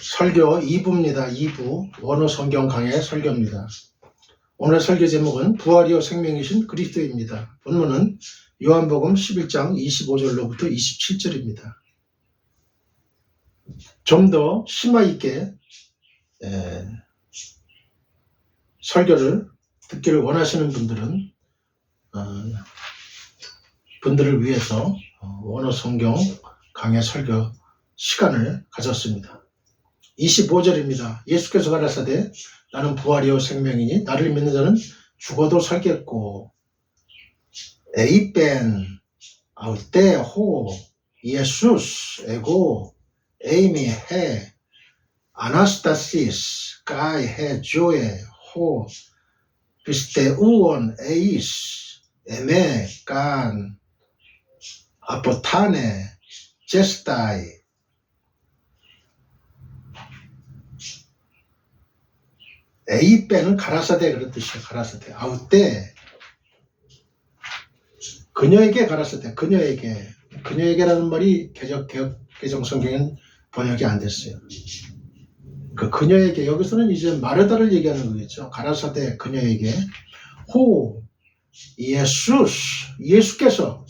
설교 2부입니다. 2부 원어 성경 강의 설교입니다. 오늘 설교 제목은 부활이요 생명이신 그리스도입니다. 본문은 요한복음 11장 25절로부터 27절입니다. 좀 더 심화 있게 설교를 듣기를 원하시는 분들을 위해서 원어 성경 강의 설교 시간을 가졌습니다. 25절입니다. 예수께서 가라사대 나는 부활이요 생명이니 나를 믿는 자는 죽어도 살겠고 에이벤 아우테 호 예수스 에고 에이미 해 아나스타시스 가이 해 조에 호 비스테 우온 에이스 에메 간 아포타네 제스타이 에이벤은 가라사대 그런 뜻이에요. 가라사대. 아우때 그녀에게 가라사대. 그녀에게라는 말이 개정 성경엔 번역이 안 됐어요. 그 그녀에게 여기서는 이제 마르다를 얘기하는 거겠죠. 가라사대 그녀에게 호 예수께서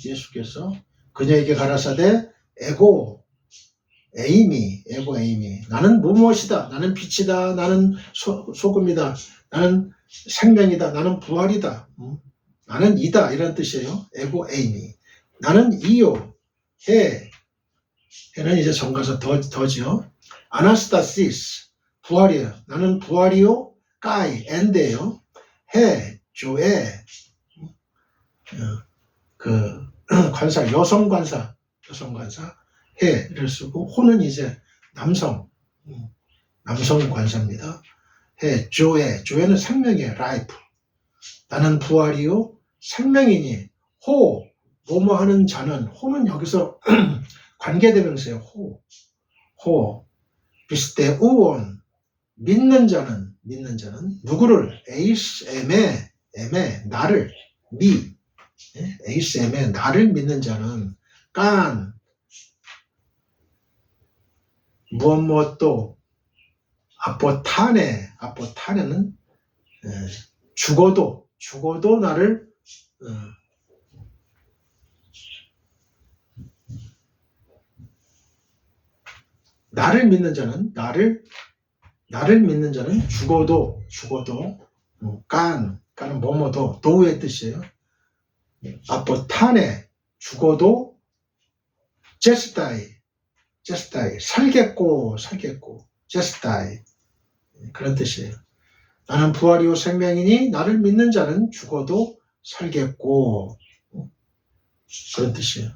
그녀에게 가라사대 에고 에이미 나는 무엇이다. 나는 빛이다. 나는 소금이다. 나는 생명이다. 나는 부활이다. 나는 이다. 이런 뜻이에요. 에고 에이미. 나는 이요. 해는 이제 정가서 더지요. 아나스타시스 부활이에요. 나는 부활이요. 까이 엔데요. 해 조에 그 관사 여성 관사 해를 쓰고 호는 이제 남성 관사입니다. 해 조에는 생명이에요. 라이프. 나는 부활이요 생명이니 호 뭐뭐 하는 자는 호는 여기서 관계대명사예요. 호 비스테 우온 믿는 자는 누구를 에이스 에메 나를 에이스 에메 나를 믿는 자는 깐 무엇도 아포타네는 죽어도 나를 믿는 자는 나를 믿는 자는 죽어도 깐은 뭐뭐도 도의 뜻이에요. 아포타네 죽어도 제스타이 살겠고 제스타이 그런 뜻이에요. 나는 부활이요 생명이니 나를 믿는 자는 죽어도 살겠고 그런 뜻이에요.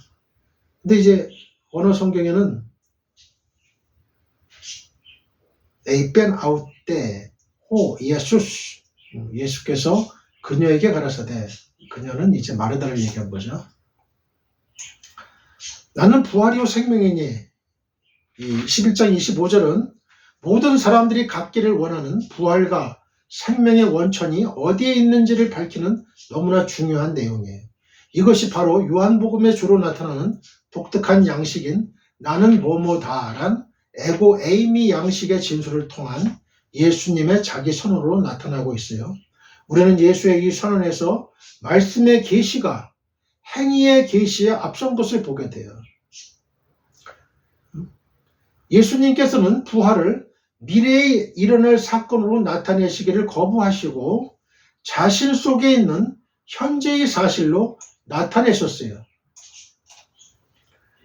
근데 이제 원어 성경에는 에이벤 아우테 호 예수스 예수께서 그녀에게 가라사대 그녀는 이제 마르다를 얘기한 거죠. 나는 부활이요 생명이니 이 11장 25절은 모든 사람들이 갖기를 원하는 부활과 생명의 원천이 어디에 있는지를 밝히는 너무나 중요한 내용이에요. 이것이 바로 요한복음에 주로 나타나는 독특한 양식인 나는 뭐뭐다란 에고 에이미 양식의 진술을 통한 예수님의 자기 선언으로 나타나고 있어요. 우리는 예수의 이 선언에서 말씀의 계시가 행위의 계시에 앞선 것을 보게 돼요. 예수님께서는 부활을 미래에 일어날 사건으로 나타내시기를 거부하시고 자신 속에 있는 현재의 사실로 나타내셨어요.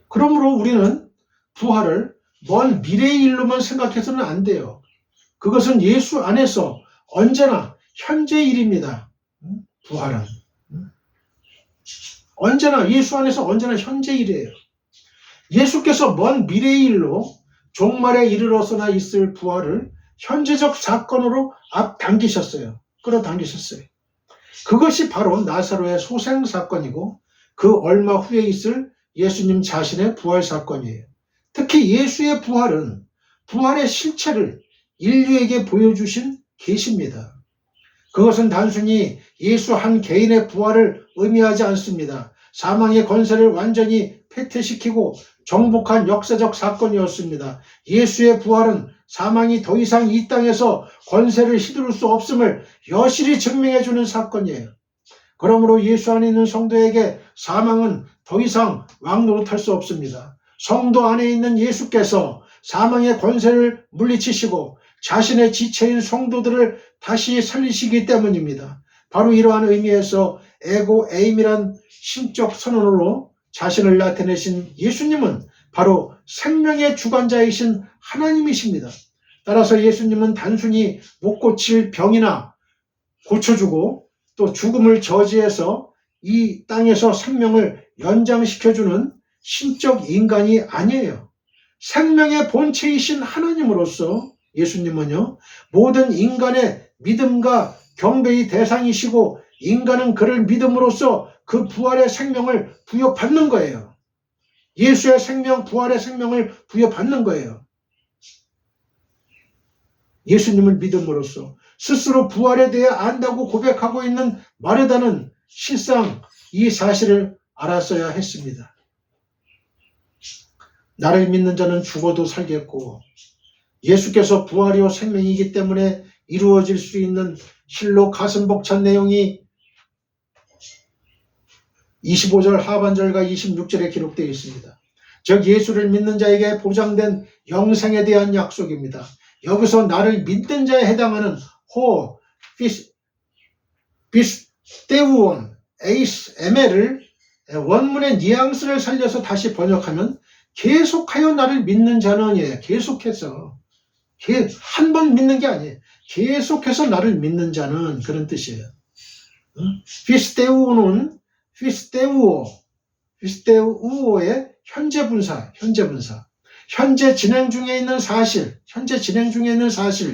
그러므로 우리는 부활을 먼 미래의 일로만 생각해서는 안 돼요. 그것은 예수 안에서 언제나 현재의 일입니다. 부활은 언제나 예수 안에서 언제나 현재의 일이에요. 예수께서 먼 미래의 일로 종말에 이르러서나 있을 부활을 현재적 사건으로 끌어당기셨어요. 그것이 바로 나사로의 소생 사건이고 그 얼마 후에 있을 예수님 자신의 부활 사건이에요. 특히 예수의 부활은 부활의 실체를 인류에게 보여주신 계시입니다. 그것은 단순히 예수 한 개인의 부활을 의미하지 않습니다. 사망의 권세를 완전히 패퇴시키고 정복한 역사적 사건이었습니다. 예수의 부활은 사망이 더 이상 이 땅에서 권세를 휘두를 수 없음을 여실히 증명해주는 사건이에요. 그러므로 예수 안에 있는 성도에게 사망은 더 이상 왕노릇할 수 없습니다. 성도 안에 있는 예수께서 사망의 권세를 물리치시고 자신의 지체인 성도들을 다시 살리시기 때문입니다. 바로 이러한 의미에서 에고 에임이란 신적 선언으로 자신을 나타내신 예수님은 바로 생명의 주관자이신 하나님이십니다. 따라서 예수님은 단순히 못 고칠 병이나 고쳐주고 또 죽음을 저지해서 이 땅에서 생명을 연장시켜주는 신적 인간이 아니에요. 생명의 본체이신 하나님으로서 예수님은요, 모든 인간의 믿음과 경배의 대상이시고 인간은 그를 믿음으로써 그 부활의 생명을 부여받는 거예요. 예수의 생명, 부활의 생명을 부여받는 거예요. 예수님을 믿음으로써 스스로 부활에 대해 안다고 고백하고 있는 마르다는 실상 이 사실을 알았어야 했습니다. 나를 믿는 자는 죽어도 살겠고 예수께서 부활이요 생명이기 때문에 이루어질 수 있는 실로 가슴 벅찬 내용이 25절 하반절과 26절에 기록되어 있습니다. 즉 예수를 믿는 자에게 보장된 영생에 대한 약속입니다. 여기서 나를 믿는 자에 해당하는 호, 비스테우온, 에이스, 에메를 원문의 뉘앙스를 살려서 다시 번역하면 계속하여 나를 믿는 자는이에요. 계속해서. 한 번 믿는 게 아니에요. 계속해서 나를 믿는 자는 그런 뜻이에요. 피스테우오의 현재 분사. 현재 진행 중에 있는 사실,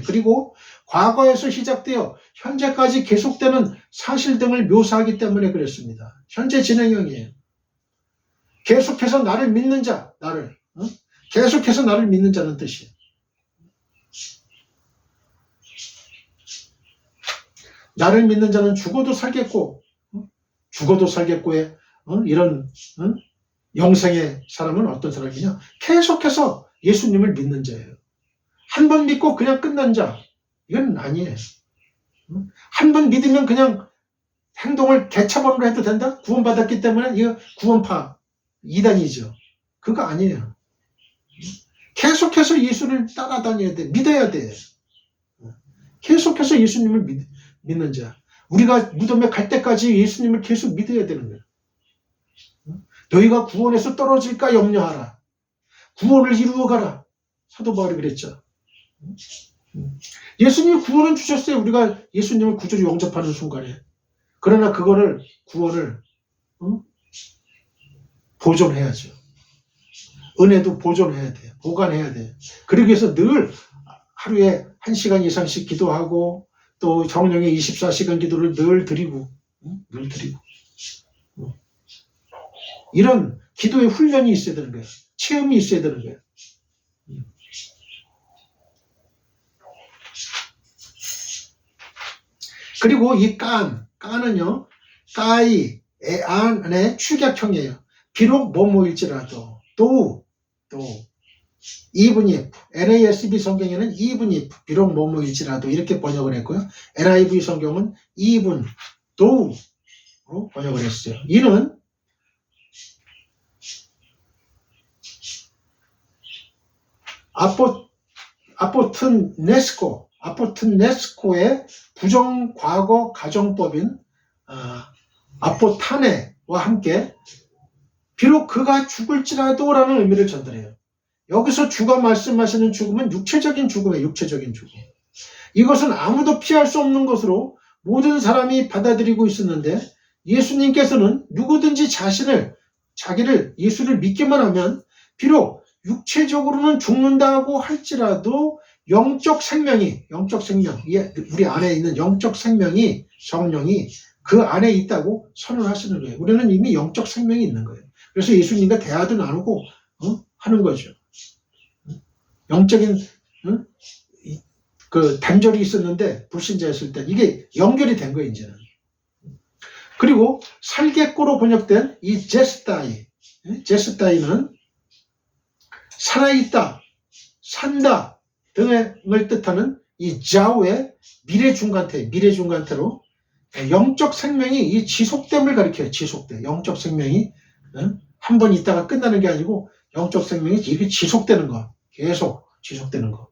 그리고 과거에서 시작되어 현재까지 계속되는 사실 등을 묘사하기 때문에 그랬습니다. 현재 진행형이에요. 계속해서 나를 믿는 자, 계속해서 나를 믿는 자는 뜻이에요. 나를 믿는 자는 죽어도 살겠고의 이런 영생의 사람은 어떤 사람이냐? 계속해서 예수님을 믿는 자예요. 한 번 믿고 그냥 끝난 자, 이건 아니에요. 한 번 믿으면 그냥 행동을 개차반으로 해도 된다? 구원받았기 때문에 이거 구원파 이단이죠. 그거 아니에요. 계속해서 예수를 따라다녀야 돼. 믿어야 돼. 계속해서 예수님을 믿는 자. 우리가 무덤에 갈 때까지 예수님을 계속 믿어야 되는 거예요. 너희가 구원에서 떨어질까 염려하라. 구원을 이루어가라. 사도 바울이 그랬죠. 예수님이 구원은 주셨어요. 우리가 예수님을 구주로 영접하는 순간에. 그러나 구원을 보존해야죠. 은혜도 보존해야 돼요. 보관해야 돼요. 그러기 위해서 늘 하루에 1시간 이상씩 기도하고 또 정령의 24시간 기도를 늘 드리고 이런 기도의 훈련이 있어야 되는 거예요. 체험이 있어야 되는 거예요. 그리고 이 깐은요, 까이, 에안의 축약형이에요. 비록 뭐뭐일지라도, 또, even if, NASB 성경에는 even if, 비록 뭐뭐일지라도 이렇게 번역을 했고요. NIV 성경은 even, though로 번역을 했어요. 이는 아포튼네스코의 부정과거 가정법인 아포타네와 함께 비록 그가 죽을지라도 라는 의미를 전달해요. 여기서 주가 말씀하시는 죽음은 육체적인 죽음이에요. 육체적인 죽음. 이것은 아무도 피할 수 없는 것으로 모든 사람이 받아들이고 있었는데 예수님께서는 누구든지 자기를 예수를 믿기만 하면 비록 육체적으로는 죽는다고 할지라도 영적 생명, 우리 안에 있는 영적 생명이, 성령이 그 안에 있다고 선언하시는 거예요. 우리는 이미 영적 생명이 있는 거예요. 그래서 예수님과 대화도 나누고 하는 거죠. 영적인 그 단절이 있었는데 불신자였을 때 이게 연결이 된 거예요, 이제는. 그리고 살겠고로 번역된 이 제스다이, 제스다이는 살아있다, 산다 등을 뜻하는 이 자오의 미래 중간태로 영적 생명이 이 지속됨을 가리켜요. 지속돼. 영적 생명이 한 번 있다가 끝나는 게 아니고 영적 생명이 이렇게 지속되는 거. 계속 지속되는 거.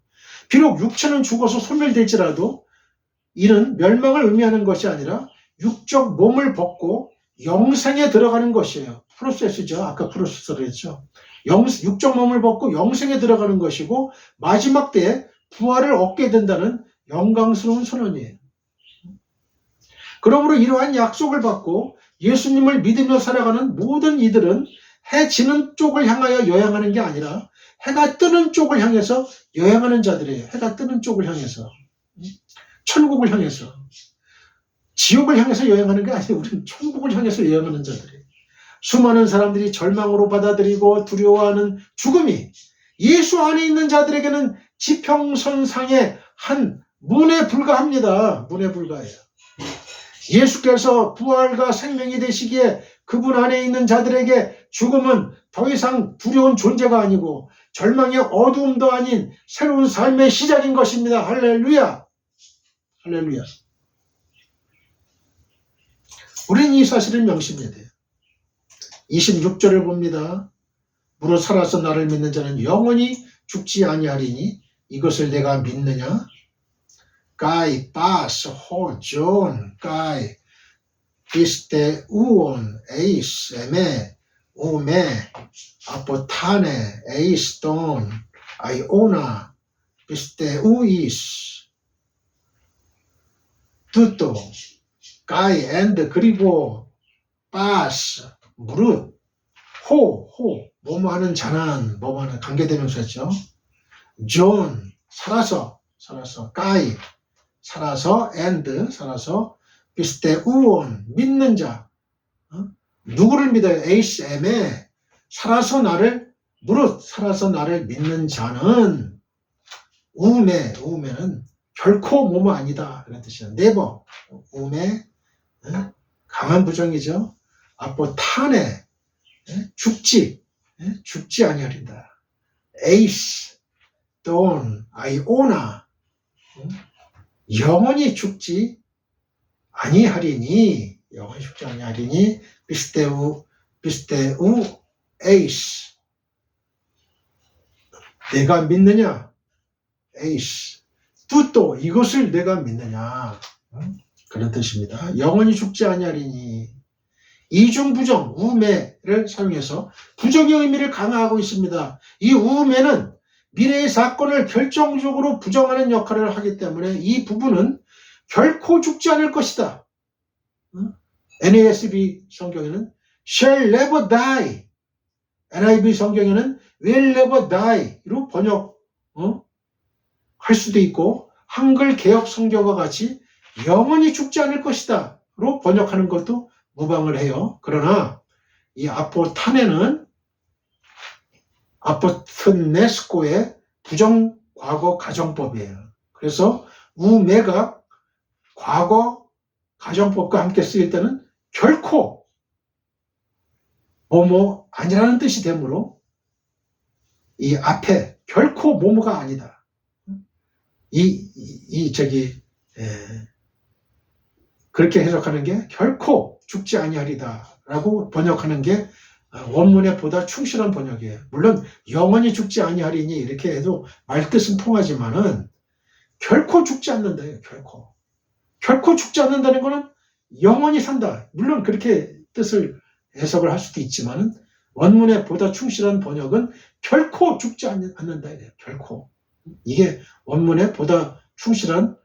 비록 육체는 죽어서 소멸될지라도 이는 멸망을 의미하는 것이 아니라 육적 몸을 벗고 영생에 들어가는 것이에요. 프로세스죠. 아까 프로세스를 했죠. 육적 몸을 벗고 영생에 들어가는 것이고 마지막 때에 부활을 얻게 된다는 영광스러운 선언이에요. 그러므로 이러한 약속을 받고 예수님을 믿으며 살아가는 모든 이들은 해 지는 쪽을 향하여 여행하는 게 아니라 해가 뜨는 쪽을 향해서 여행하는 자들이에요. 해가 뜨는 쪽을 향해서. 천국을 향해서. 지옥을 향해서 여행하는 게 아니에요. 우리는 천국을 향해서 여행하는 자들이에요. 수많은 사람들이 절망으로 받아들이고 두려워하는 죽음이 예수 안에 있는 자들에게는 지평선상의 한 문에 불과합니다. 문에 불과해요. 예수께서 부활과 생명이 되시기에 그분 안에 있는 자들에게 죽음은 더 이상 두려운 존재가 아니고 절망의 어두움도 아닌 새로운 삶의 시작인 것입니다. 할렐루야! 할렐루야! 우리는 이 사실을 명심해야 돼요. 26절을 봅니다. 무릇 살아서 나를 믿는 자는 영원히 죽지 아니하리니 이것을 내가 믿느냐? Kai pas hojon kai piste uon eis eme ume apotane eiston aiona piste uis tuto kai and 그리고 pas 무릇 호 뭐뭐 하는 자는 뭐뭐 하는 관계대명사죠. 존 살아서 까이 살아서 and 살아서 비스테 우온 믿는 자 누구를 믿어요? 에이스엠에 살아서 나를 믿는 자는 우메는 결코 뭐뭐 아니다 그런 뜻이야. 네버 우메 강한 부정이죠. 아포 타네 죽지 아니하리다. 에이스 돈 아이오나 영원히 죽지 아니하리니 비스테우 에이스 내가 믿느냐 에이스 뚜또 이것을 내가 믿느냐 그런 뜻입니다. 영원히 죽지 아니하리니 이중부정 우매를 사용해서 부정의 의미를 강화하고 있습니다. 이 우매는 미래의 사건을 결정적으로 부정하는 역할을 하기 때문에 이 부분은 결코 죽지 않을 것이다. NASB 성경에는 shall never die, NIV 성경에는 will never die로 번역할 수도 있고 한글 개역 성경과 같이 영원히 죽지 않을 것이다로 번역하는 것도 무방을 해요. 그러나 이 아포타네는 아포트네스코의 부정 과거 가정법이에요. 그래서 우메가 과거 가정법과 함께 쓰일 때는 결코 뭐뭐 아니라는 뜻이 되므로 이 앞에 결코 뭐뭐가 아니다. 그렇게 해석하는 게 결코 죽지 아니하리다 라고 번역하는 게 원문에 보다 충실한 번역이에요. 물론 영원히 죽지 아니하리니 이렇게 해도 말뜻은 통하지만은 결코 죽지 않는다예요. 결코 죽지 않는다는 거는 영원히 산다. 물론 그렇게 뜻을 해석을 할 수도 있지만은 원문에 보다 충실한 번역은 결코 죽지 않는다. 결코. 이게 원문에 보다 충실한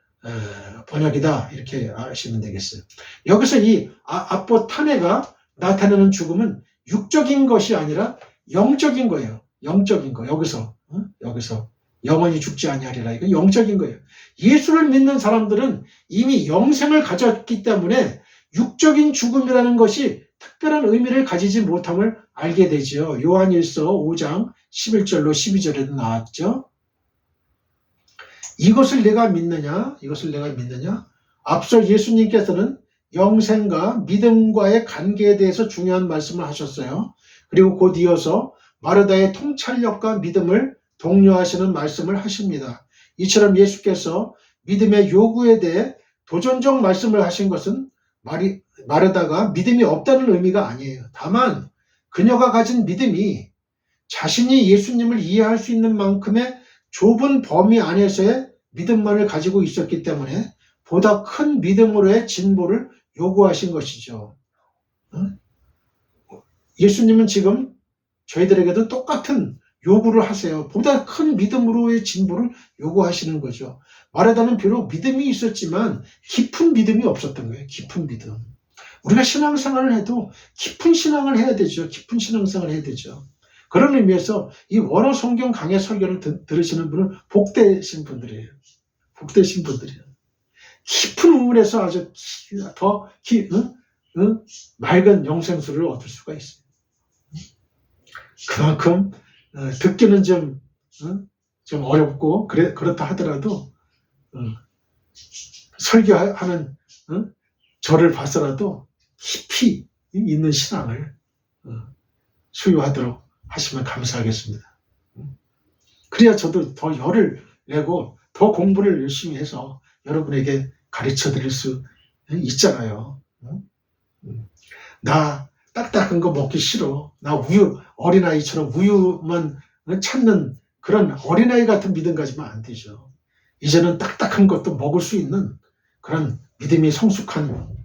번역이다. 이렇게 아시면 되겠어요. 여기서 이 아포타네가 나타내는 죽음은 육적인 것이 아니라 영적인 거예요. 영적인 거. 여기서 영원히 죽지 아니하리라. 이건 영적인 거예요. 예수를 믿는 사람들은 이미 영생을 가졌기 때문에 육적인 죽음이라는 것이 특별한 의미를 가지지 못함을 알게 되죠. 요한일서 5장 11절로 12절에도 나왔죠. 이것을 내가 믿느냐? 앞서 예수님께서는 영생과 믿음과의 관계에 대해서 중요한 말씀을 하셨어요. 그리고 곧 이어서 마르다의 통찰력과 믿음을 독려하시는 말씀을 하십니다. 이처럼 예수께서 믿음의 요구에 대해 도전적 말씀을 하신 것은 마르다가 믿음이 없다는 의미가 아니에요. 다만 그녀가 가진 믿음이 자신이 예수님을 이해할 수 있는 만큼의 좁은 범위 안에서의 믿음만을 가지고 있었기 때문에 보다 큰 믿음으로의 진보를 요구하신 것이죠. 예수님은 지금 저희들에게도 똑같은 요구를 하세요. 보다 큰 믿음으로의 진보를 요구하시는 거죠. 마르다는 비록 믿음이 있었지만 깊은 믿음이 없었던 거예요. 깊은 믿음. 우리가 신앙생활을 해도 깊은 신앙을 해야 되죠. 깊은 신앙생활을 해야 되죠. 그런 의미에서 이 원어 성경 강해 설교를 들으시는 분은 복되신 분들이에요. 복되신 분들이에요. 깊은 우물에서 아주 더 맑은 영생수를 얻을 수가 있어요. 그만큼 듣기는 좀 어렵고 그렇다 하더라도 설교하는 저를 봐서라도 깊이 있는 신앙을 수요하도록 하시면 감사하겠습니다. 그래야 저도 더 열을 내고 더 공부를 열심히 해서 여러분에게 가르쳐 드릴 수 있잖아요. 나 딱딱한 거 먹기 싫어. 나 우유, 어린아이처럼 우유만 찾는 그런 어린아이 같은 믿음 가지면 안 되죠. 이제는 딱딱한 것도 먹을 수 있는 그런 믿음이 성숙한,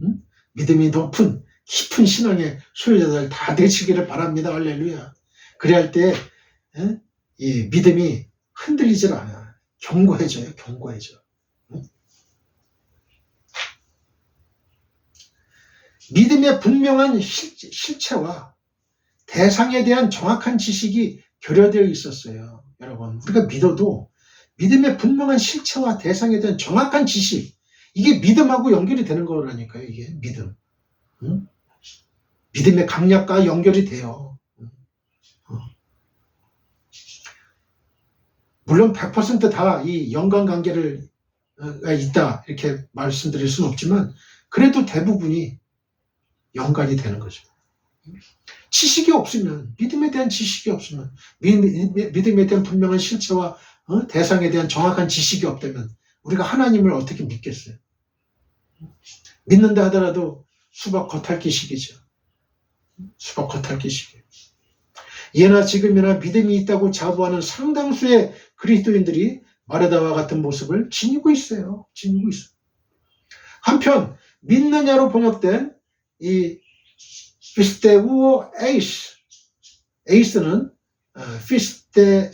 믿음이 높은 깊은 신앙의 소유자들 다 되시기를 바랍니다. 할렐루야. 그래야 할 때 이 믿음이 흔들리질 않아. 견고해져요. 견고해져. 믿음의 분명한 실체와 대상에 대한 정확한 지식이 결여되어 있었어요. 여러분, 우리가 믿어도 믿음의 분명한 실체와 대상에 대한 정확한 지식, 이게 믿음하고 연결이 되는 거라니까요. 이게 믿음. 믿음의 강약과 연결이 돼요. 물론 100% 다 이 연관관계가 있다 이렇게 말씀드릴 수는 없지만 그래도 대부분이 연관이 되는 거죠. 지식이 없으면, 믿음에 대한 지식이 없으면, 믿음에 대한 분명한 실체와 대상에 대한 정확한 지식이 없다면 우리가 하나님을 어떻게 믿겠어요? 믿는다 하더라도 수박 겉핥기식이죠. 수박 겉핥기식이에요. 예나 지금이나 믿음이 있다고 자부하는 상당수의 그리스도인들이 마르다와 같은 모습을 지니고 있어요. 지니고 있어요. 한편 믿느냐로 번역된 이 피스테우오 에이스는 피스테우오의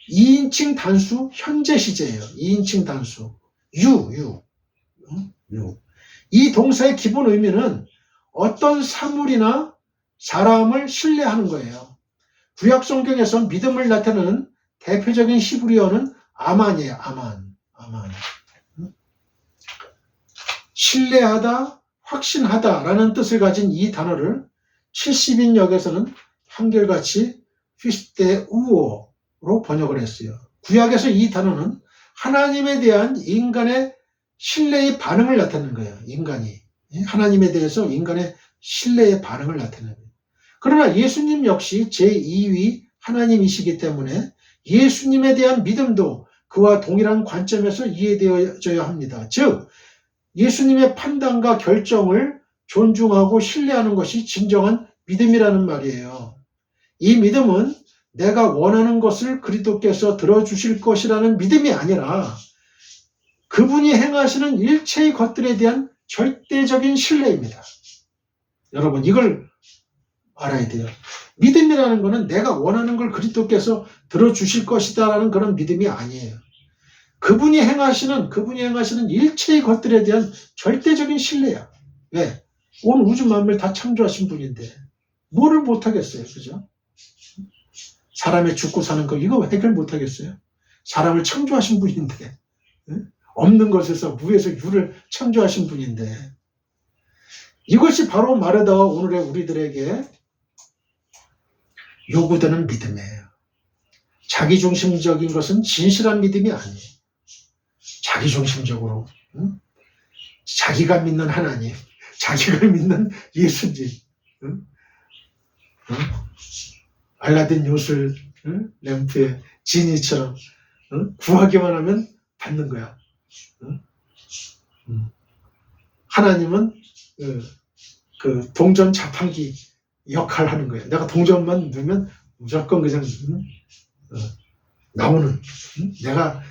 2인칭 단수 현재 시제예요. 2인칭 단수 유. 이 동사의 기본 의미는 어떤 사물이나 사람을 신뢰하는 거예요. 구약 성경에서 믿음을 나타내는 대표적인 히브리어는 아만이에요. 아만. 신뢰하다, 확신하다라는 뜻을 가진 이 단어를 70인역에서는 한결같이 피스테우오로 번역을 했어요. 구약에서 이 단어는 하나님에 대한 인간의 신뢰의 반응을 나타내는 거예요. 인간이. 하나님에 대해서 인간의 신뢰의 반응을 나타내는 거예요. 그러나 예수님 역시 제2위 하나님이시기 때문에 예수님에 대한 믿음도 그와 동일한 관점에서 이해되어져야 합니다. 즉, 예수님의 판단과 결정을 존중하고 신뢰하는 것이 진정한 믿음이라는 말이에요. 이 믿음은 내가 원하는 것을 그리스도께서 들어주실 것이라는 믿음이 아니라 그분이 행하시는 일체의 것들에 대한 절대적인 신뢰입니다. 여러분, 이걸 알아야 돼요. 믿음이라는 것은 내가 원하는 걸 그리스도께서 들어주실 것이다라는 그런 믿음이 아니에요. 그분이 행하시는 일체의 것들에 대한 절대적인 신뢰야. 왜? 온 우주 만물 다 창조하신 분인데 뭐를 못하겠어요. 그죠? 사람의 죽고 사는 거 이거 해결 못하겠어요. 사람을 창조하신 분인데, 없는 것에서 무에서 유를 창조하신 분인데, 이것이 바로 마르다와 오늘의 우리들에게 요구되는 믿음이에요. 자기중심적인 것은 진실한 믿음이 아니에요. 자기중심적으로 자기가 믿는 하나님, 자기가 믿는 예수님, 응? 알라딘 요술 응? 램프의 지니처럼 응? 구하기만 하면 받는 거야. 응? 하나님은 그 동전 자판기 역할을 하는 거예요. 내가 동전만 넣으면 무조건 그냥 나오는, 내가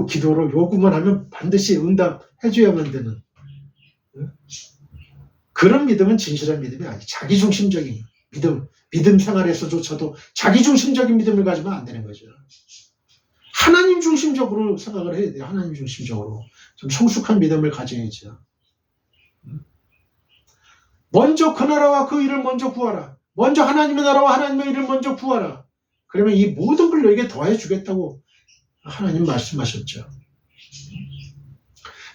기도로 요구만 하면 반드시 응답해줘야만 되는 그런 믿음은 진실한 믿음이 아니에요. 자기중심적인 믿음 생활에서조차도 자기중심적인 믿음을 가지면 안 되는 거죠. 하나님 중심적으로 생각을 해야 돼요. 하나님 중심적으로. 좀 성숙한 믿음을 가져야죠. 먼저 그 나라와 그 일을 먼저 구하라. 먼저 하나님의 나라와 하나님의 일을 먼저 구하라. 그러면 이 모든 걸 너에게 더해 주겠다고 하나님 말씀하셨죠.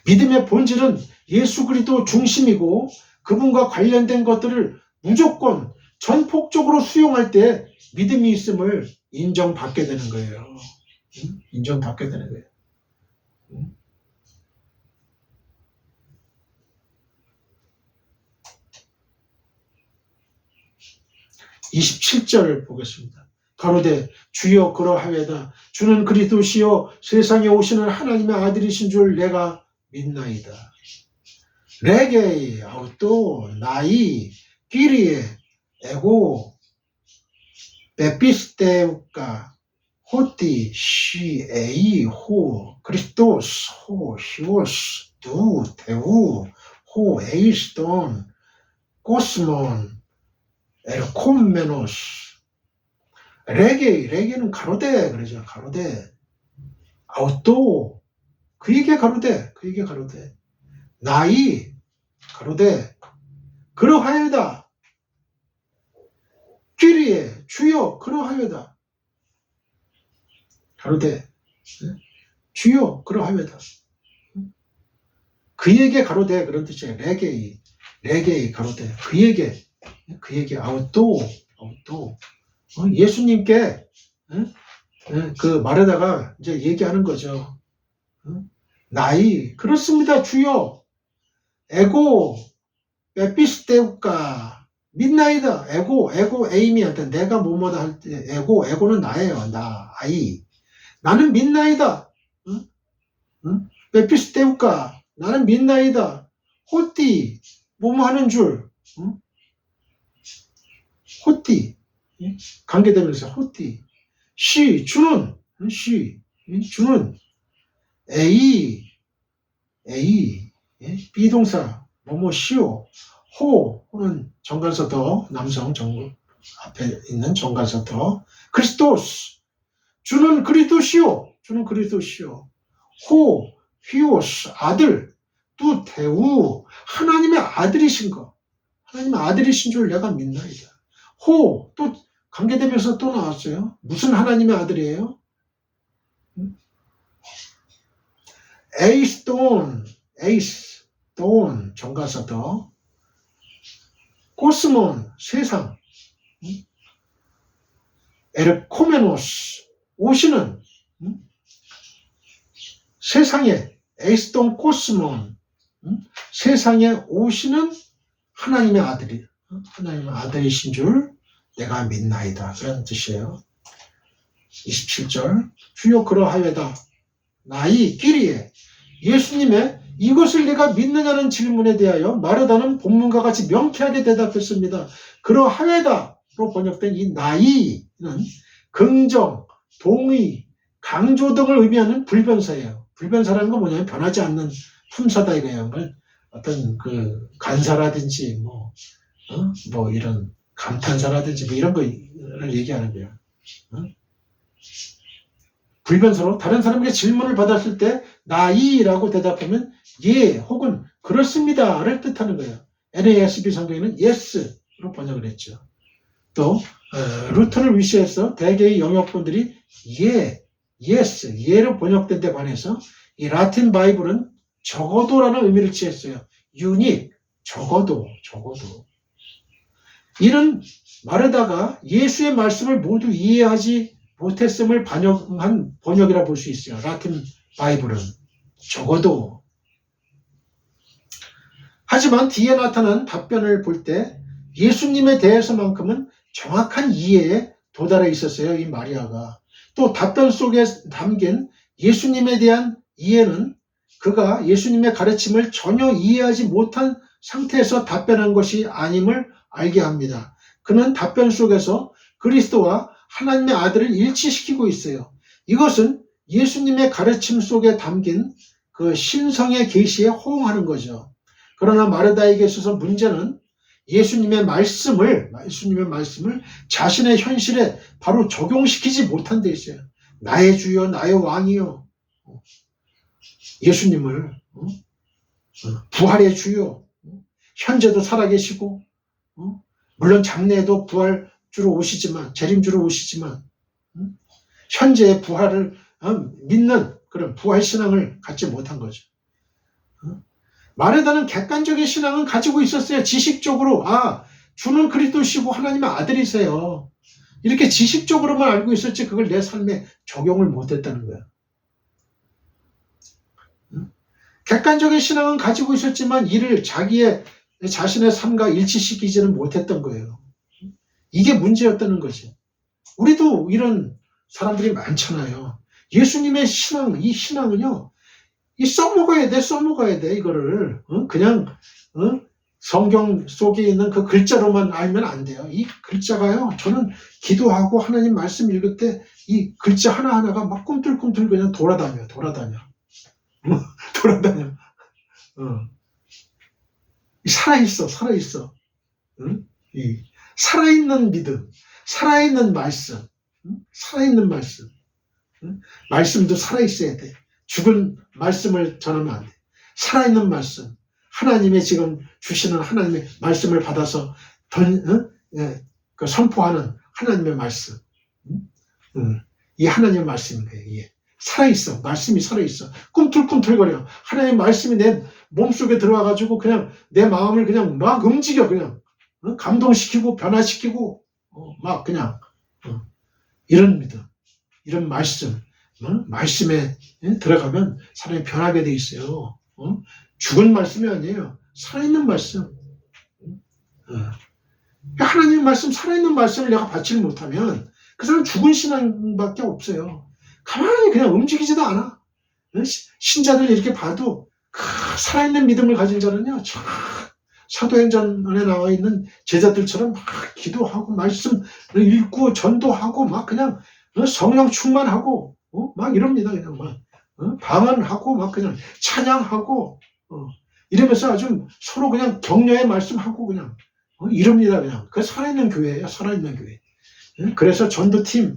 믿음의 본질은 예수 그리스도 중심이고 그분과 관련된 것들을 무조건 전폭적으로 수용할 때 믿음이 있음을 인정받게 되는 거예요. 인정받게 되는 거예요. 27절 보겠습니다. 가로되 주여 그러하외다. 주는 그리스도시요 세상에 오시는 하나님의 아들이신 줄 내가 믿나이다. 레게이 아우또 나이 끼리에 에고 베피스테우카 호티 시 에이 호 그리스도스 호 히오스 두 테우 호 에이스톤 코스몬 에르콤메노스 레게는 가로대 그러죠. 가로대 아우또 그에게 가로대 나이 가로대 그러하여다 끼리에 주여 그러하여다 가로대 주여 그러하여다 그에게 가로대 그런 뜻이에요. 레게이 가로대 그에게 아우또 예수님께 그 말에다가 이제 얘기하는 거죠. 나이 그렇습니다 주여 에고 에피스테우카 믿나이다. 에고 에임이한테 내가 뭐뭐다 할 때 에고는 나예요. 나는 믿나이다. 에피스테우카 나는 믿나이다. 호띠 뭐뭐 하는 줄 호띠 관계되면서 호띠 주는 에이 비동사 뭐뭐 시오 호는 정관사더 남성 앞에 있는 정관사더 크리스토스 주는 그리스도시오 호 휘오스 아들 또 대우 하나님의 아들이신 줄 내가 믿나이다. 호 또 관계되면서 또 나왔어요. 무슨 하나님의 아들이에요? 에이스돈 정가사더 코스몬 세상 에르코메노스 오시는 세상에 에이스돈 코스몬 세상에 오시는 하나님의 아들이신 줄 내가 믿나이다. 그런 뜻이에요. 27절 주여 그러하여다 나이 끼리에 예수님의 이것을 내가 믿느냐는 질문에 대하여 마르다는 본문과 같이 명쾌하게 대답했습니다. 그러하여다로 번역된 이 나이는 긍정, 동의, 강조 등을 의미하는 불변사예요. 불변사라는 건 뭐냐면 변하지 않는 품사다 이거예요. 어떤 그 간사라든지 뭐 이런 감탄사라든지 뭐 이런 거를 얘기하는 거예요. 불변사로 다른 사람에게 질문을 받았을 때 나이라고 대답하면 예 혹은 그렇습니다를 뜻하는 거예요. NASB 성경에는 yes로 번역을 했죠. 또 루터를 위시해서 대개의 영역본들이 yes, 예로 번역된 데 관해서 이 라틴 바이블은 적어도라는 의미를 취했어요. unique, 적어도. 이는 마르다가 예수의 말씀을 모두 이해하지 못했음을 반영한 번역이라 볼 수 있어요. 라틴 바이블은 적어도. 하지만 뒤에 나타난 답변을 볼 때 예수님에 대해서만큼은 정확한 이해에 도달해 있었어요, 이 마리아가. 또 답변 속에 담긴 예수님에 대한 이해는 그가 예수님의 가르침을 전혀 이해하지 못한 상태에서 답변한 것이 아님을 알게 합니다. 그는 답변 속에서 그리스도와 하나님의 아들을 일치시키고 있어요. 이것은 예수님의 가르침 속에 담긴 그 신성의 계시에 호응하는 거죠. 그러나 마르다에게 있어서 문제는 예수님의 말씀을 자신의 현실에 바로 적용시키지 못한 데 있어요. 나의 주여, 나의 왕이요. 예수님을 부활의 주요, 현재도 살아계시고, 물론 장래에도 부활주로 오시지만, 재림주로 오시지만, 현재의 부활을 믿는 그런 부활 신앙을 갖지 못한 거죠. 마르다는 객관적인 신앙은 가지고 있었어요. 지식적으로 주는 그리스도시고 하나님의 아들이세요. 이렇게 지식적으로만 알고 있었지 그걸 내 삶에 적용을 못했다는 거야. 객관적인 신앙은 가지고 있었지만 이를 자신의 삶과 일치시키지는 못했던 거예요. 이게 문제였다는 거지. 우리도 이런 사람들이 많잖아요. 예수님의 신앙, 이 신앙은요, 써먹어야 돼, 이거를. 그냥, 성경 속에 있는 그 글자로만 알면 안 돼요. 이 글자가요, 저는 기도하고 하나님 말씀 읽을 때 이 글자 하나하나가 막 꿈틀꿈틀 그냥 돌아다녀. 돌아다녀. 살아있어. 이 살아있는 믿음, 살아있는 말씀, 살아있는 말씀. 말씀도 살아있어야 돼. 죽은 말씀을 전하면 안 돼. 살아있는 말씀. 하나님의 지금 주시는 하나님의 말씀을 받아서 선포하는 하나님의 말씀. 이 하나님의 말씀인 거예요. 이게. 살아있어. 말씀이 살아있어. 꿈틀꿈틀거려. 하나님의 말씀이 내 몸속에 들어와가지고 그냥 내 마음을 그냥 막 움직여. 그냥. 감동시키고 변화시키고 막 그냥 이런 믿음. 이런 말씀. 말씀에 들어가면 사람이 변하게 돼 있어요. 죽은 말씀이 아니에요. 살아있는 말씀. 하나님의 말씀, 살아있는 말씀을 내가 받지를 못하면 그 사람은 죽은 신앙밖에 없어요. 가만히 그냥 움직이지도 않아. 신자들 이렇게 봐도 살아있는 믿음을 가진 자는요, 사도행전에 나와 있는 제자들처럼 막 기도하고 말씀 읽고 전도하고 막 그냥 성령 충만하고 막 이럽니다. 그냥 막 방언하고 막 그냥 찬양하고 이러면서 아주 서로 그냥 격려의 말씀하고 그냥 이럽니다. 그냥 그 살아있는 교회예요. 살아있는 교회. 그래서 전도팀,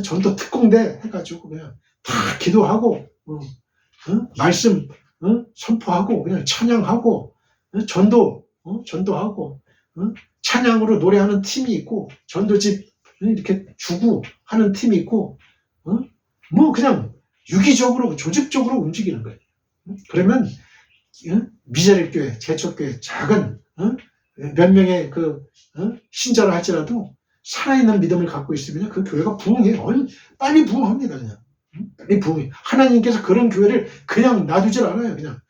전도 특공대 해가지고 그냥 다 기도하고 말씀 선포하고 그냥 찬양하고 전도하고 찬양으로 노래하는 팀이 있고 전도집 이렇게 주고 하는 팀이 있고 뭐 그냥 유기적으로 조직적으로 움직이는 거예요. 그러면 미자립교회, 제척교회 작은 몇 명의 그 신자를 할지라도 살아있는 믿음을 갖고 있으면 그 교회가 부흥해요. 빨리 부흥합니다. 그냥 빨리 부흥해. 하나님께서 그런 교회를 그냥 놔두질 않아요. 그냥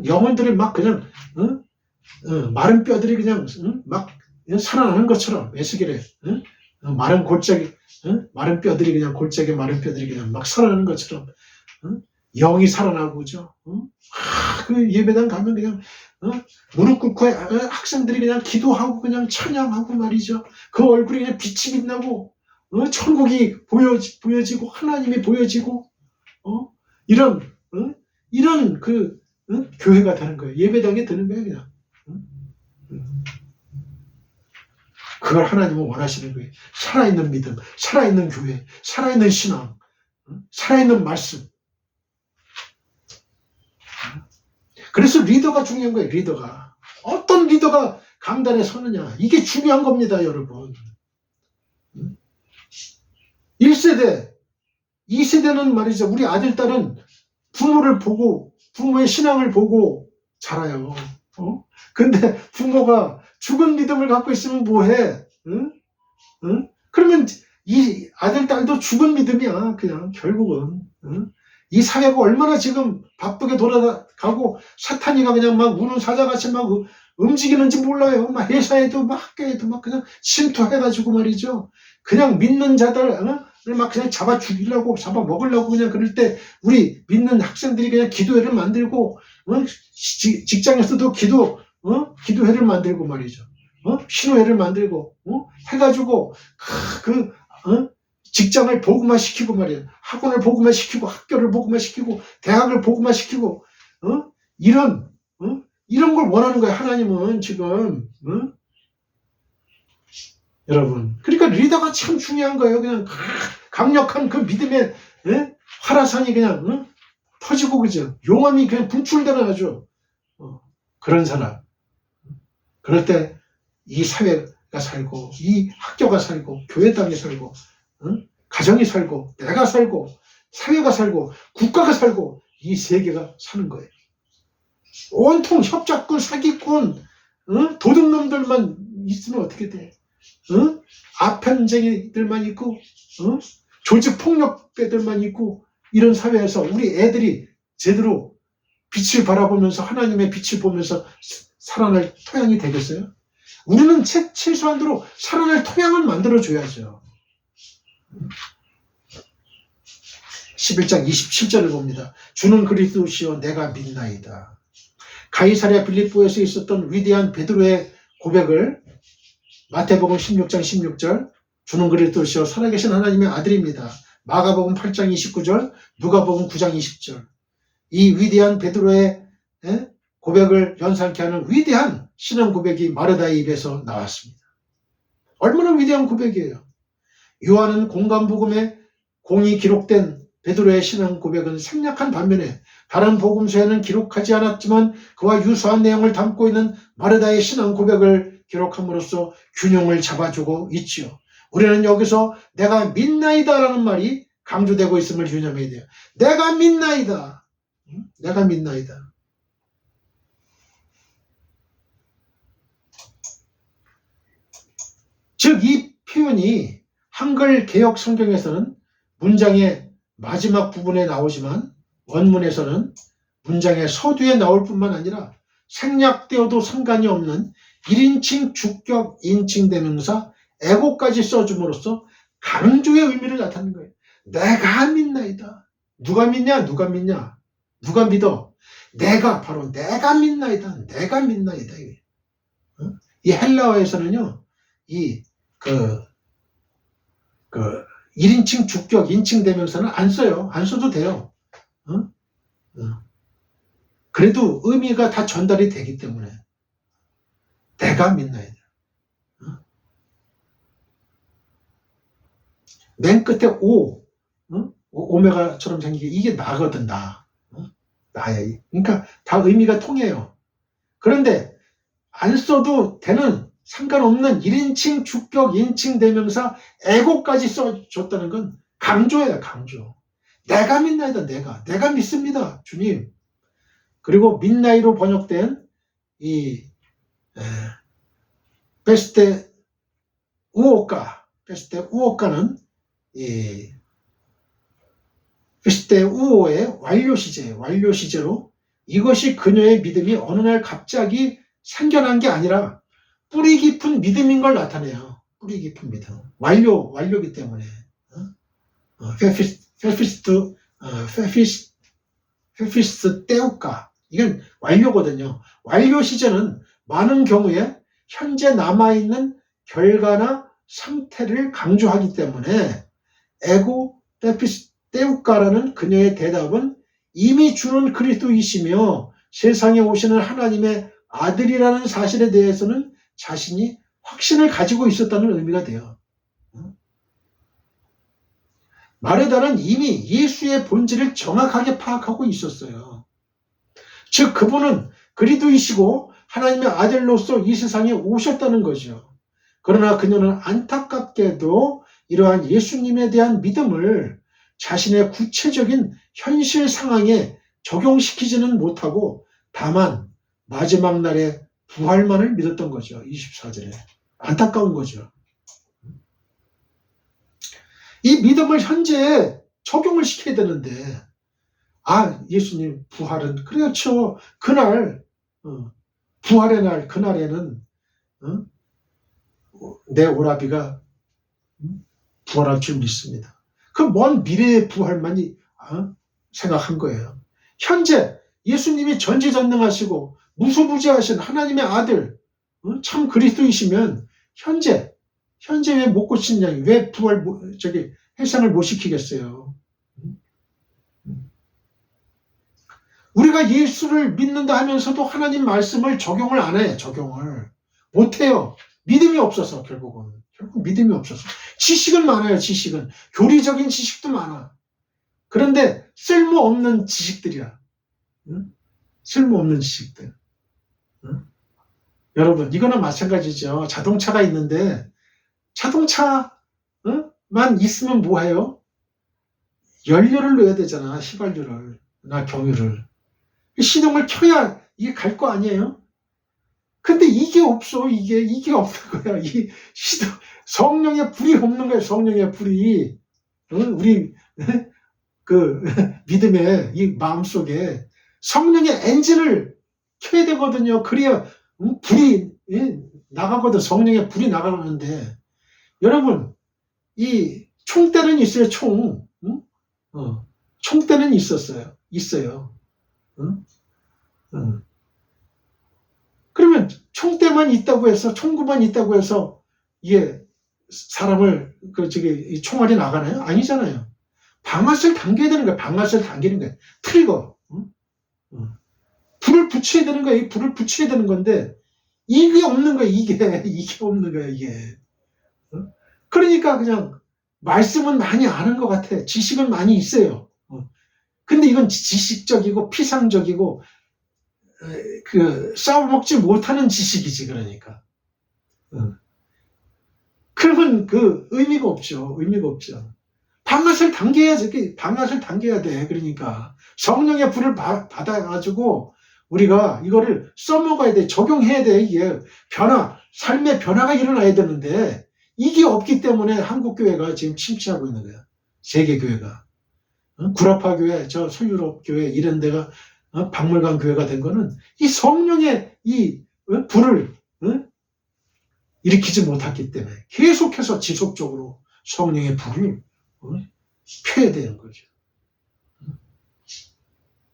영혼들을 막 그냥 마른 뼈들이 그냥 막 살아나는 것처럼 에스겔에 마른 골짜기 마른 뼈들이 그냥 골짜기 마른 뼈들이 그냥 막 살아나는 것처럼 영이 살아나고 그죠? 그 예배당 가면 그냥 무릎 꿇고 학생들이 그냥 기도하고 그냥 찬양하고 말이죠. 그 얼굴이 그냥 빛이 빛나고 천국이 보여지고 하나님이 보여지고 이런 그 교회가 되는 거예요. 예배당에 드는 거예요. 그냥 그걸 하나님은 원하시는 거예요. 살아있는 믿음, 살아있는 교회, 살아있는 신앙, 살아있는 말씀. 그래서 리더가 중요한 거예요. 리더가. 어떤 리더가 강단에 서느냐. 이게 중요한 겁니다. 여러분. 1세대, 2세대는 말이죠. 우리 아들, 딸은 부모를 보고 부모의 신앙을 보고 자라요. 근데 부모가 죽은 믿음을 갖고 있으면 뭐해? 그러면 이 아들, 딸도 죽은 믿음이야. 그냥 결국은. 이 사회가 얼마나 지금 바쁘게 돌아가고 사탄이가 그냥 막 우는 사자같이 막 움직이는지 몰라요. 막 회사에도 막 학교에도 막 그냥 침투해가지고 말이죠. 그냥 믿는 자들을 막 그냥 잡아 죽이려고 잡아 먹으려고 그냥 그럴 때 우리 믿는 학생들이 그냥 기도회를 만들고 직장에서도 기도회를 만들고 말이죠. 신호회를 만들고 해가지고 직장을 복음화시키고 말이에요. 학원을 복음화시키고 학교를 복음화시키고 대학을 복음화시키고 이런 걸 원하는 거예요. 하나님은 지금 여러분. 그러니까 리더가 참 중요한 거예요. 그냥 강력한 그 믿음의 화라산이 그냥 터지고 그죠. 용암이 그냥 분출되는 아주 그런 사람. 그럴 때 이 사회가 살고 이 학교가 살고 교회 땅이 살고 가정이 살고 내가 살고 사회가 살고 국가가 살고 이 세계가 사는 거예요. 온통 협작꾼, 사기꾼, 도둑놈들만 있으면 어떻게 돼? 아편쟁이들만 있고, 조직폭력배들만 있고, 이런 사회에서 우리 애들이 제대로 빛을 바라보면서 하나님의 빛을 보면서 살아날 토양이 되겠어요? 우리는 최소한도로 살아날 토양을 만들어줘야죠. 11장 27절을 봅니다. 주는 그리스도시요 내가 믿나이다. 가이사랴 빌립보에서 있었던 위대한 베드로의 고백을 마태복음 16장 16절 주는 그리스도시요 살아계신 하나님의 아들입니다. 마가복음 8장 29절 누가복음 9장 20절 이 위대한 베드로의 고백을 연상케 하는 위대한 신앙 고백이 마르다의 입에서 나왔습니다. 얼마나 위대한 고백이에요. 요한은 공간복음에 공이 기록된 베드로의 신앙 고백은 생략한 반면에 다른 복음서에는 기록하지 않았지만 그와 유사한 내용을 담고 있는 마르다의 신앙 고백을 기록함으로써 균형을 잡아주고 있지요. 우리는 여기서 내가 믿나이다 라는 말이 강조되고 있음을 유념해야 돼요. 내가 믿나이다. 내가 믿나이다. 즉 이 표현이 한글 개역 성경에서는 문장의 마지막 부분에 나오지만 원문에서는 문장의 서두에 나올 뿐만 아니라 생략되어도 상관이 없는 1인칭 주격 인칭 대명사 에고까지 써줌으로써 강조의 의미를 나타내는 거예요. 내가 믿나이다. 누가 믿냐? 누가 믿냐? 누가 믿어? 내가 바로 내가 믿나이다. 내가 믿나이다. 이 헬라어에서는요. 이 1인칭 주격 인칭 대명사는 안 써요. 안 써도 돼요. 그래도 의미가 다 전달이 되기 때문에 내가 믿나이다. 맨 끝에 오메가처럼 생기게 이게 나거든. 나야. 그러니까 다 의미가 통해요. 그런데 안 써도 되는 상관없는 1인칭 주격 인칭 대명사 에고까지 써줬다는 건 강조예요. 강조. 내가 믿나이다. 내가 믿습니다. 주님. 그리고 믿나이로 번역된 이 베스테 우오카는 이 베스테 우오의 완료 시제로 이것이 그녀의 믿음이 어느 날 갑자기 생겨난 게 아니라 뿌리 깊은 믿음인 걸 나타내요. 뿌리 깊은 믿음. 완료기 때문에. 페피스트 때우까. 이건 완료거든요. 완료 시제는 많은 경우에 현재 남아있는 결과나 상태를 강조하기 때문에 에고 페피스트 때우까라는 그녀의 대답은 이미 주는 그리스도이시며 세상에 오시는 하나님의 아들이라는 사실에 대해서는 자신이 확신을 가지고 있었다는 의미가 돼요. 마르다는 이미 예수의 본질을 정확하게 파악하고 있었어요. 즉 그분은 그리스도이시고 하나님의 아들로서 이 세상에 오셨다는 거죠. 그러나 그녀는 안타깝게도 이러한 예수님에 대한 믿음을 자신의 구체적인 현실 상황에 적용시키지는 못하고 다만 마지막 날에 부활만을 믿었던 거죠. 24절에. 안타까운 거죠. 이 믿음을 현재에 적용을 시켜야 되는데 아, 예수님 부활은 그렇죠. 그날 부활의 날 그날에는 내 오라비가 부활할 줄 믿습니다. 그 먼 미래의 부활만 생각한 거예요. 현재 예수님이 전지전능하시고 무소부지하신 하나님의 아들 참 그리스도이시면 현재 왜 못 고친 양이 왜 부활 해산을 못 시키겠어요. 우리가 예수를 믿는다 하면서도 하나님 말씀을 적용을 안 해. 적용을 못 해요. 믿음이 없어서 결국 믿음이 없어서. 지식은 많아요. 지식은 교리적인 지식도 많아. 그런데 쓸모없는 지식들이야. 쓸모없는 지식들. 여러분 이거는 마찬가지죠. 자동차가 있는데 자동차만 있으면 뭐해요? 연료를 넣어야 되잖아. 휘발유를 나 경유를. 시동을 켜야 이게 갈 거 아니에요? 근데 이게 없어. 이게 없는 거야. 이 시동, 성령의 불이 없는 거야. 성령의 불이. 우리 그 믿음의 이 마음속에 성령의 엔진을 켜야 되거든요. 그래야 불이 나가거든. 성령의 불이 나가는데 여러분 이 총대는 있어요. 총대는 있어요. 그러면 총대만 있다고 해서 총구만 있다고 해서 이게 사람을 이 총알이 나가나요? 아니잖아요. 방아쇠를 당겨야 되는 거야. 방아쇠를 당기는 거야. 트리거. 불을 붙여야 되는 거야. 불을 붙여야 되는 건데 이게 없는 거야. 이게 없는 거야. 이게. 그러니까 그냥 말씀은 많이 아는 것 같아. 지식은 많이 있어요. 근데 이건 지식적이고 피상적이고 싸워먹지 못하는 지식이지. 그러니까 그러면 의미가 없죠. 방아쇠를 당겨야 돼. 그러니까 성령의 불을 받아가지고 우리가 이거를 써먹어야 돼. 적용해야 돼. 이게 삶의 변화가 일어나야 되는데 이게 없기 때문에 한국교회가 지금 침체하고 있는 거야. 세계교회가. 구라파 교회, 서유럽 교회 이런 데가 박물관 교회가 된 거는 이 성령의 이 불을 일으키지 못했기 때문에 계속해서 지속적으로 성령의 불을 펴야 되는 거죠.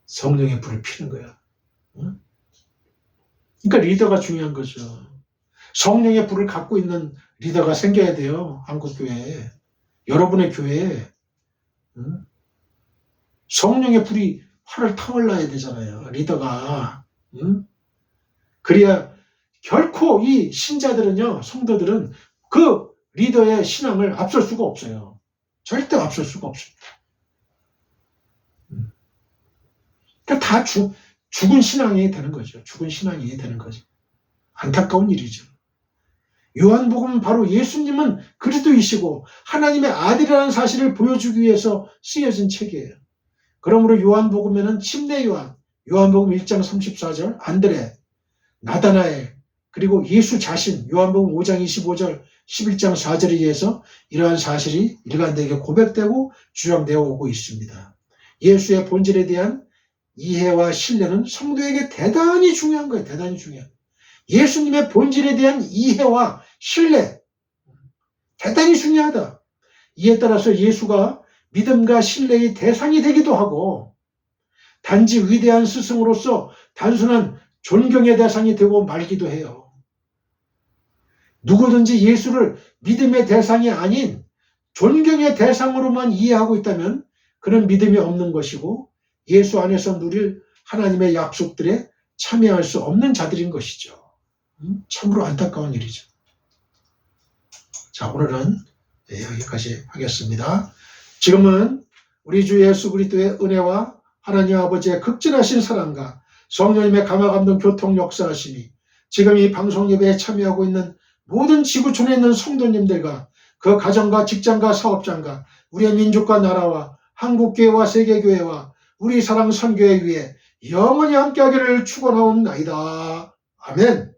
성령의 불을 피는 거야. 그러니까 리더가 중요한 거죠. 성령의 불을 갖고 있는 리더가 생겨야 돼요. 한국교회에. 여러분의 교회에. 성령의 불이 활을 타올라야 되잖아요. 리더가. 그래야 결코 이 신자들은요, 성도들은 그 리더의 신앙을 앞설 수가 없어요. 절대 앞설 수가 없습니다. 그러니까 다 죽은 신앙이 되는 거죠. 죽은 신앙이 되는 거죠. 안타까운 일이죠. 요한복음은 바로 예수님은 그리스도이시고 하나님의 아들이라는 사실을 보여주기 위해서 쓰여진 책이에요. 그러므로 요한복음에는 침례 요한복음 1장 34절, 안드레, 나다나엘, 그리고 예수 자신, 요한복음 5장 25절, 11장 4절에 의해서 이러한 사실이 일관되게 고백되고 주장되어 오고 있습니다. 예수의 본질에 대한 이해와 신뢰는 성도에게 대단히 중요한 거예요. 대단히 중요한. 예수님의 본질에 대한 이해와 신뢰, 대단히 중요하다. 이에 따라서 예수가 믿음과 신뢰의 대상이 되기도 하고 단지 위대한 스승으로서 단순한 존경의 대상이 되고 말기도 해요. 누구든지 예수를 믿음의 대상이 아닌 존경의 대상으로만 이해하고 있다면 그는 믿음이 없는 것이고 예수 안에서 누릴 하나님의 약속들에 참여할 수 없는 자들인 것이죠. 참으로 안타까운 일이죠. 자, 오늘은 여기까지 하겠습니다. 지금은 우리 주 예수 그리스도의 은혜와 하나님 아버지의 극진하신 사랑과 성령님의 감화감동 교통 역사하심이 지금 이 방송 예배에 참여하고 있는 모든 지구촌에 있는 성도님들과 그 가정과 직장과 사업장과 우리의 민족과 나라와 한국교회와 세계교회와 우리 사랑 선교회 위에 영원히 함께하기를 축원하옵나이다. 아멘.